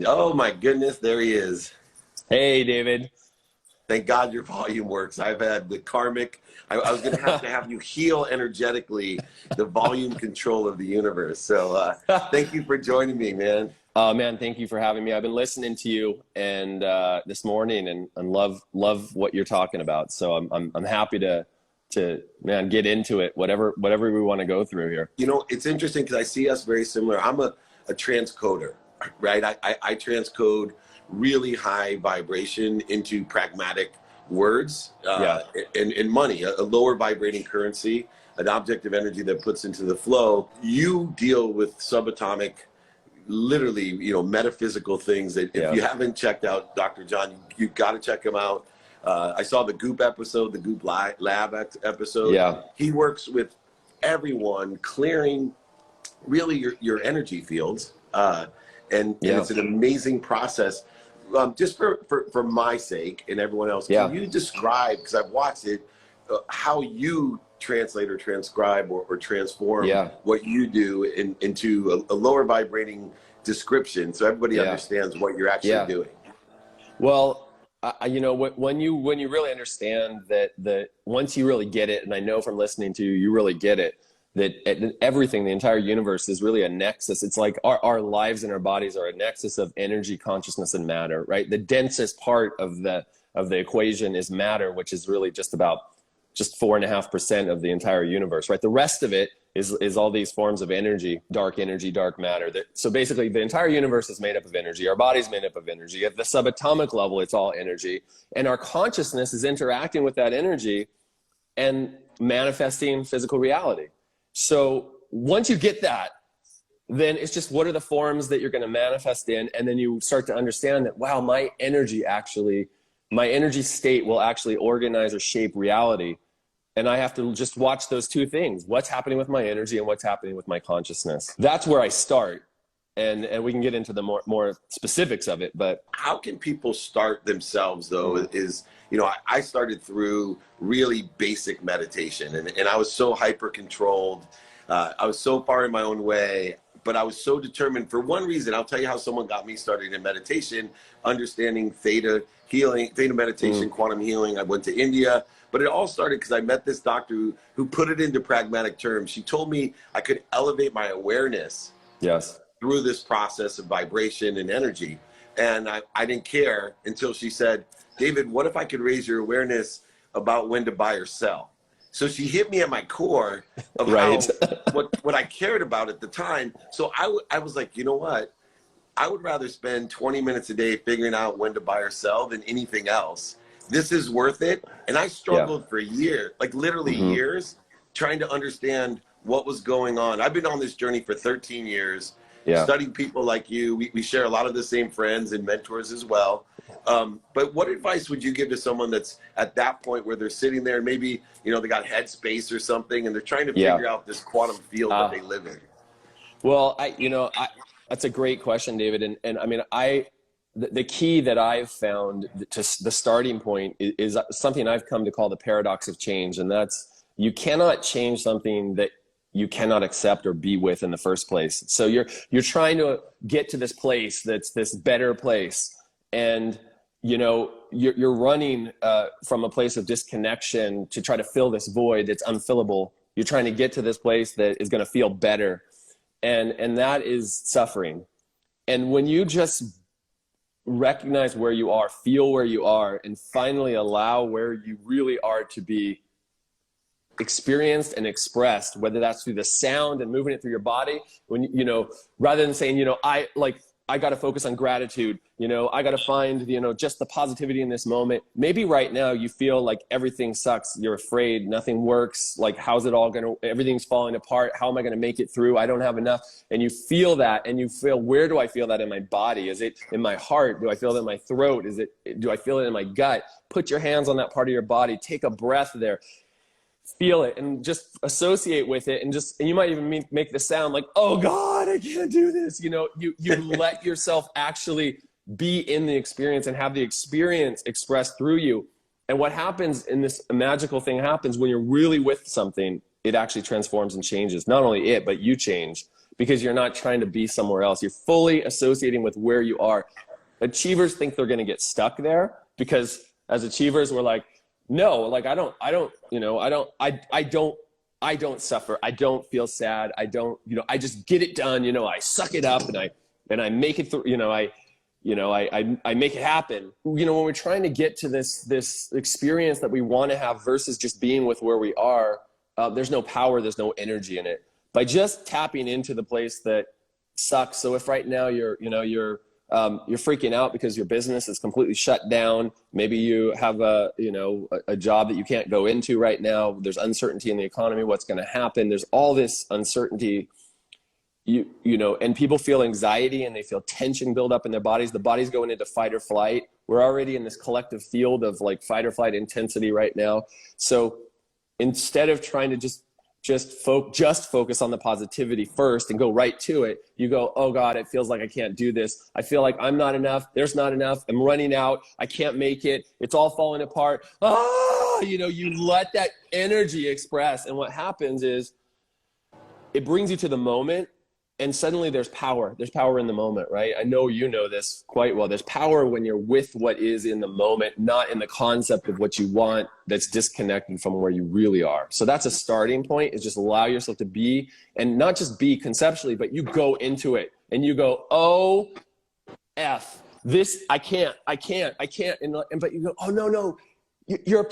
Oh my goodness, there he is. Hey, David. Thank God your volume works. I've had the karmic, I was going to have you heal energetically the volume control of the universe. So thank you for joining me, man. Man, thank you for having me. I've been listening to you and this morning and love what you're talking about. So I'm happy to man get into it. Whatever we want to go through here. You know, it's interesting because I see us very similar. I'm a transcoder, right? I transcode really high vibration into pragmatic words Yeah. and money, a lower vibrating currency, an object of energy that puts into the flow. You deal with subatomic, literally, metaphysical things that if you haven't checked out Dr. John, you've got to check him out. I saw the Goop episode, the Goop Lab episode. Yeah. He works with everyone clearing really your energy fields. And it's an amazing process. Just for my sake and everyone else, can you describe, because I've watched it, how you translate or transcribe or transform what you do into a lower vibrating description so everybody understands what you're actually doing? Well, when you really understand that once you really get it, and I know from listening to you, you really get it, that everything, the entire universe is really a nexus. It's like our lives and our bodies are a nexus of energy, consciousness, and matter, right? The densest part of the equation is matter, which is really just 4.5% of the entire universe, right? The rest of it is all these forms of energy, dark matter. So basically the entire universe is made up of energy. Our body's made up of energy. At the subatomic level, it's all energy. And our consciousness is interacting with that energy and manifesting physical reality. So once you get that, then it's just what are the forms that you're going to manifest in, and then you start to understand that, wow, my energy state will actually organize or shape reality, and I have to just watch those two things: what's happening with my energy and what's happening with my consciousness. That's where I start, and we can get into the more specifics of it. But how can people start themselves, though? I started through really basic meditation, and I was so hyper controlled. I was so far in my own way, but I was so determined for one reason. I'll tell you how someone got me started in meditation, understanding theta healing, theta meditation, quantum healing. I went to India, but it all started because I met this doctor who put it into pragmatic terms. She told me I could elevate my awareness through this process of vibration and energy. And I didn't care until she said, David, what if I could raise your awareness about when to buy or sell? So she hit me at my core of what I cared about at the time. So I was like, you know what? I would rather spend 20 minutes a day figuring out when to buy or sell than anything else. This is worth it. And I struggled for years, like literally years, trying to understand what was going on. I've been on this journey for 13 years, studying people like you. We share a lot of the same friends and mentors as well. But what advice would you give to someone that's at that point where they're sitting there, maybe, they got headspace or something, and they're trying to figure out this quantum field that they live in? Well, that's a great question, David. And I mean, the key that I've found to the starting point is something I've come to call the paradox of change. And that's, you cannot change something that you cannot accept or be with in the first place. So you're trying to get to this place that's this better place. And, you're running from a place of disconnection to try to fill this void that's unfillable. You're trying to get to this place that is going to feel better. And that is suffering. And when you just recognize where you are, feel where you are, and finally allow where you really are to be experienced and expressed, whether that's through the sound and moving it through your body, when, rather than saying, I got to focus on gratitude, I got to find, just the positivity in this moment. Maybe right now you feel like everything sucks. You're afraid, nothing works. Like, how's it all everything's falling apart. How am I going to make it through? I don't have enough. And you feel that, and you feel, where do I feel that in my body? Is it in my heart? Do I feel it in my throat? Do I feel it in my gut? Put your hands on that part of your body. Take a breath there. Feel it and just associate with it, and you might even make the sound like, oh God, I can't do this. You let yourself actually be in the experience and have the experience expressed through you. And what happens in this, a magical thing happens when you're really with something, it actually transforms and changes. Not only it, but you change, because you're not trying to be somewhere else. You're fully associating with where you are. Achievers think they're going to get stuck there because as achievers, we're like, no, like I don't suffer. I don't feel sad. I just get it done. I suck it up and I make it through, I make it happen. When we're trying to get to this experience that we want to have versus just being with where we are, there's no power, there's no energy in it. By just tapping into the place that sucks. So if right now you're freaking out because your business is completely shut down, maybe you have a job that you can't go into right now. There's uncertainty in the economy. What's going to happen? There's all this uncertainty. And people feel anxiety and they feel tension build up in their bodies. The body's going into fight or flight. We're already in this collective field of like fight or flight intensity right now. So instead of trying to just focus on the positivity first and go right to it, you go, oh God, it feels like I can't do this. I feel like I'm not enough. There's not enough. I'm running out. I can't make it. It's all falling apart. You let that energy express. And what happens is it brings you to the moment. And suddenly there's power. There's power in the moment, right? I know you know this quite well. There's power when you're with what is in the moment, not in the concept of what you want that's disconnected from where you really are. So that's a starting point, is just allow yourself to be, and not just be conceptually, but you go into it and you go, oh, F, this, I can't. But you go, oh, no. You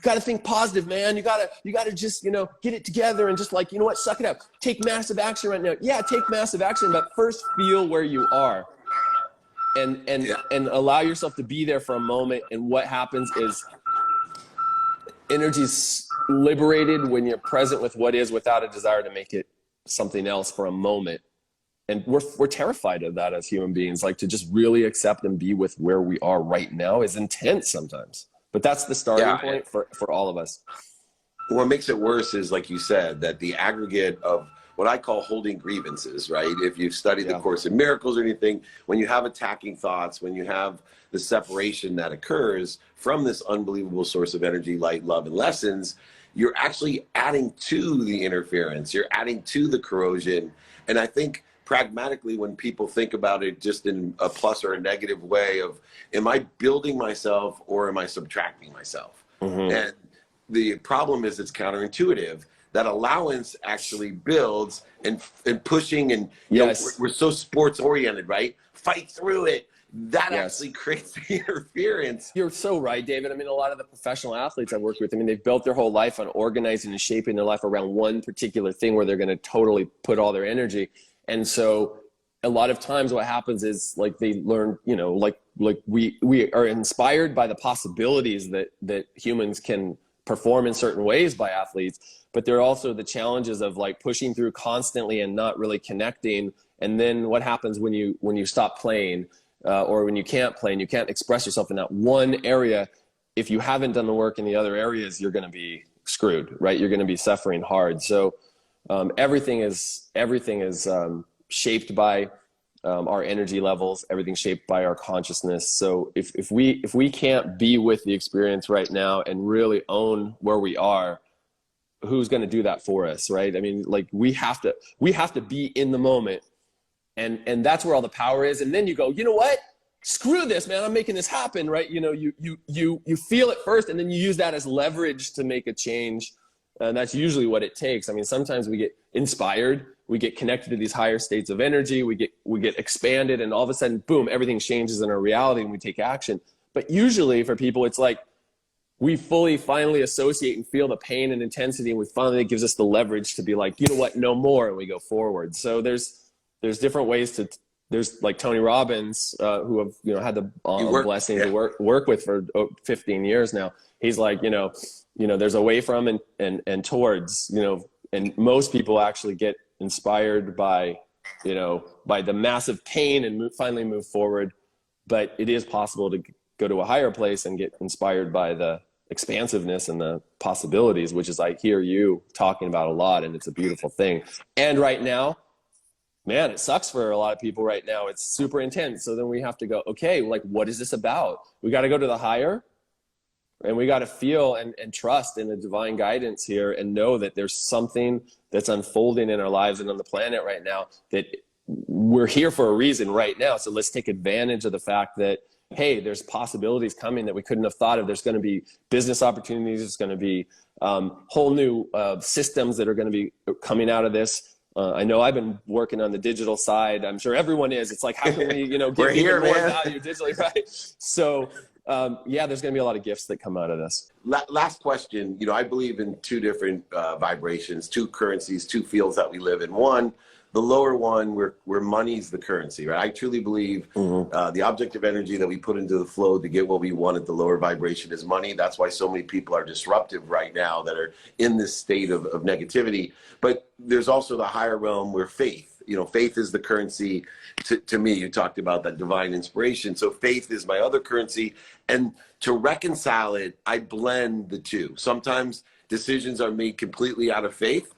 got to think positive, man. You got to just, get it together and just like, you know what, suck it up. Take massive action right now. Yeah, take massive action, but first feel where you are and allow yourself to be there for a moment. And what happens is energy's liberated when you're present with what is without a desire to make it something else for a moment. And we're terrified of that as human beings. Like, to just really accept and be with where we are right now is intense sometimes. But that's the starting point for all of us. What makes it worse is, like you said, that the aggregate of what I call holding grievances, right? If you've studied the Course in Miracles or anything, when you have attacking thoughts, when you have the separation that occurs from this unbelievable source of energy, light, love, and lessons, you're actually adding to the interference. You're adding to the corrosion. And I think pragmatically, when people think about it just in a plus or a negative way of, am I building myself or am I subtracting myself? Mm-hmm. And the problem is it's counterintuitive. That allowance actually builds and pushing, and we're so sports oriented, right? Fight through it. That actually creates the interference. You're so right, David. I mean, a lot of the professional athletes I work with, they've built their whole life on organizing and shaping their life around one particular thing where they're going to totally put all their energy. And so a lot of times what happens is, like, they learn, like we are inspired by the possibilities that humans can perform in certain ways by athletes, but there are also the challenges of like pushing through constantly and not really connecting. And then what happens when you stop playing, or when you can't play and you can't express yourself in that one area? If you haven't done the work in the other areas, you're going to be screwed, right? You're going to be suffering hard. So everything is shaped by our energy levels. Everything's shaped by our consciousness. So if we can't be with the experience right now and really own where we are, who's going to do that for us, right? I mean, like, we have to be in the moment, and that's where all the power is. And then you go, you know what? Screw this, man. I'm making this happen, right? You feel it first, and then you use that as leverage to make a change. And that's usually what it takes. I mean, sometimes we get inspired, we get connected to these higher states of energy, we get expanded, and all of a sudden, boom, everything changes in our reality and we take action. But usually for people, it's like we finally associate and feel the pain and intensity, and it gives us the leverage to be like, you know what, no more, and we go forward. So there's different ways there's like Tony Robbins, who have had the blessing to work with for 15 years now. He's like, there's away from and towards, and most people actually get inspired by the massive pain and finally move forward. But it is possible to go to a higher place and get inspired by the expansiveness and the possibilities, which is, I hear you talking about a lot, and it's a beautiful thing. And right now, man, it sucks for a lot of people right now. It's super intense. So then we have to go, okay, like, what is this about? We got to go to the higher. And we got to feel and trust in the divine guidance here and know that there's something that's unfolding in our lives and on the planet right now, that we're here for a reason right now. So let's take advantage of the fact that, hey, there's possibilities coming that we couldn't have thought of. There's going to be business opportunities. There's going to be whole new systems that are going to be coming out of this. I know I've been working on the digital side. I'm sure everyone is. It's like, how can we, give people more value digitally, right? So, yeah, there's going to be a lot of gifts that come out of this. Last question. I believe in two different vibrations, two currencies, two fields that we live in. One, the lower one, where money's the currency, right? I truly believe the objective energy that we put into the flow to get what we want at the lower vibration is money. That's why so many people are disruptive right now that are in this state of negativity. But there's also the higher realm where faith, faith is the currency to me. You talked about that divine inspiration. So faith is my other currency. And to reconcile it, I blend the two. Sometimes decisions are made completely out of faith.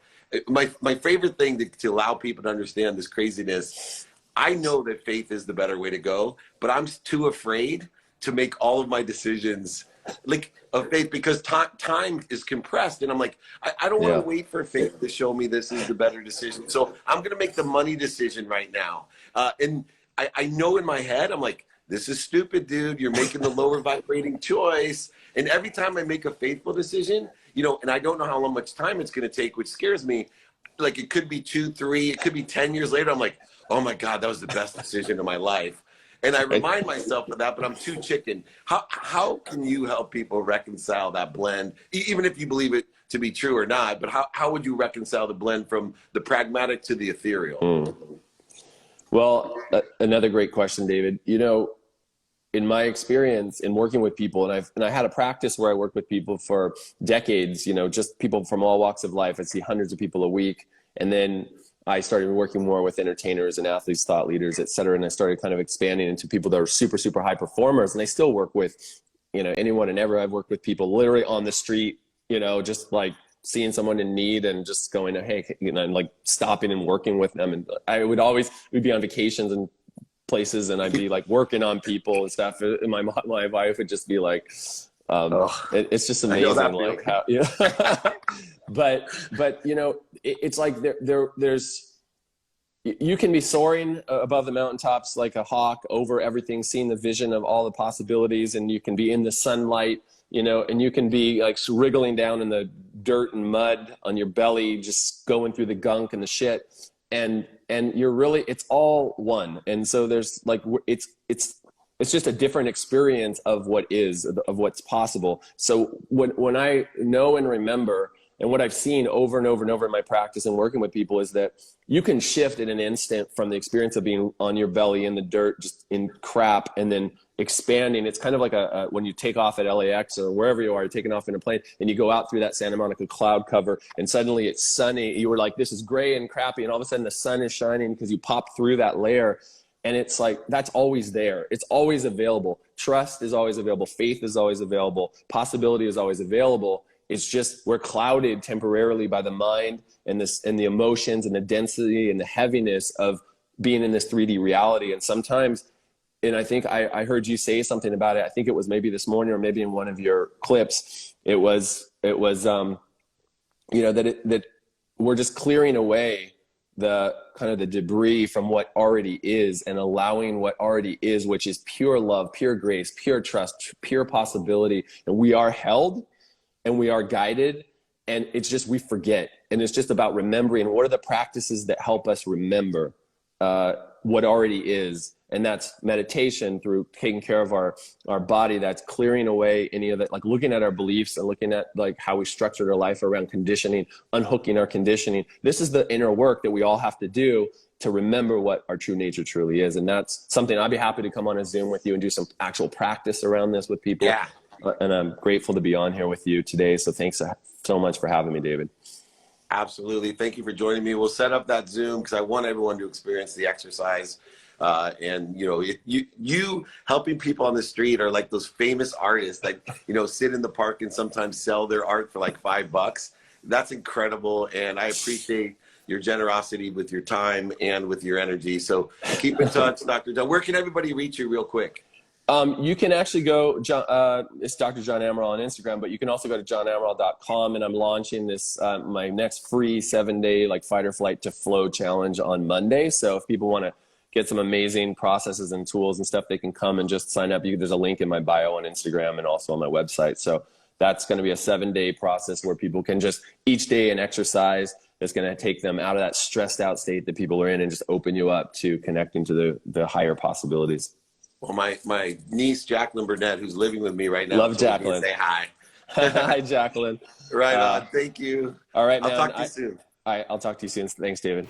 My favorite thing to allow people to understand this craziness, I know that faith is the better way to go, but I'm too afraid to make all of my decisions of faith because time is compressed. And I'm like, I don't want to wait for faith to show me this is the better decision. So I'm going to make the money decision right now. And I know in my head, I'm like, this is stupid, dude. You're making the lower vibrating choice. And every time I make a faithful decision, and I don't know how much time it's going to take, which scares me. Like it could be 2, 3, it could be 10 years later. I'm like, oh my God, that was the best decision of my life. And I remind myself of that, but I'm too chicken. How can you help people reconcile that blend, even if you believe it to be true or not? But how would you reconcile the blend from the pragmatic to the ethereal? Well, another great question, David. In my experience in working with people, and I had a practice where I worked with people for decades, just people from all walks of life. I see hundreds of people a week. And then I started working more with entertainers and athletes, thought leaders, et cetera. And I started kind of expanding into people that are super, super high performers. And I still work with, anyone and ever. I've worked with people literally on the street, just like seeing someone in need and just going, hey, and like stopping and working with them. And we'd be on vacations and places and I'd be like working on people and stuff. And my wife would just be like, it's just amazing. Like how, but it's like there's, you can be soaring above the mountaintops like a hawk over everything, seeing the vision of all the possibilities. And you can be in the sunlight, and you can be like wriggling down in the dirt and mud on your belly, just going through the gunk and the shit. And you're really, it's all one. And so there's like, it's just a different experience of what is, of what's possible. So when I know and remember, and what I've seen over and over and over in my practice and working with people is that you can shift in an instant from the experience of being on your belly in the dirt, just in crap, and then expanding. It's kind of like when you take off at LAX or wherever you are, you're taking off in a plane and you go out through that Santa Monica cloud cover and suddenly it's sunny. You were like, this is gray and crappy. And all of a sudden the sun is shining because you pop through that layer. And it's like, that's always there. It's always available. Trust is always available. Faith is always available. Possibility is always available. It's just, we're clouded temporarily by the mind and the emotions and the density and the heaviness of being in this 3D reality. And sometimes, and I think I heard you say something about it. I think it was maybe this morning or maybe in one of your clips. It was that we're just clearing away the kind of the debris from what already is and allowing what already is, which is pure love, pure grace, pure trust, pure possibility. And we are held and we are guided, and it's just, we forget. And it's just about remembering what are the practices that help us remember what already is. And that's meditation through taking care of our body. That's clearing away any of that, like looking at our beliefs and looking at like how we structured our life around conditioning, unhooking our conditioning. This is the inner work that we all have to do to remember what our true nature truly is. And that's something I'd be happy to come on a Zoom with you and do some actual practice around this with people. Yeah. And I'm grateful to be on here with you today. So thanks so much for having me, David. Absolutely. Thank you for joining me. We'll set up that Zoom because I want everyone to experience the exercise. And you helping people on the street are like those famous artists that, sit in the park and sometimes sell their art for like $5. That's incredible. And I appreciate your generosity with your time and with your energy. So keep in touch, Dr. Dunn. Where can everybody reach you real quick? You can actually go, it's Dr. John Amaral on Instagram, but you can also go to johnamaral.com, and I'm launching this, my next free 7-day like fight or flight to flow challenge on Monday. So if people want to get some amazing processes and tools and stuff, they can come and just sign up. There's a link in my bio on Instagram and also on my website. So that's going to be a 7-day process where people can just each day an exercise that's going to take them out of that stressed out state that people are in and just open you up to connecting to the higher possibilities. Well, my niece, Jacqueline Burnett, who's living with me right now. Love Jacqueline. Say hi. Hi, Jacqueline. Right on. Thank you. All right, man. I'll talk to you soon. All right, I'll talk to you soon. Thanks, David.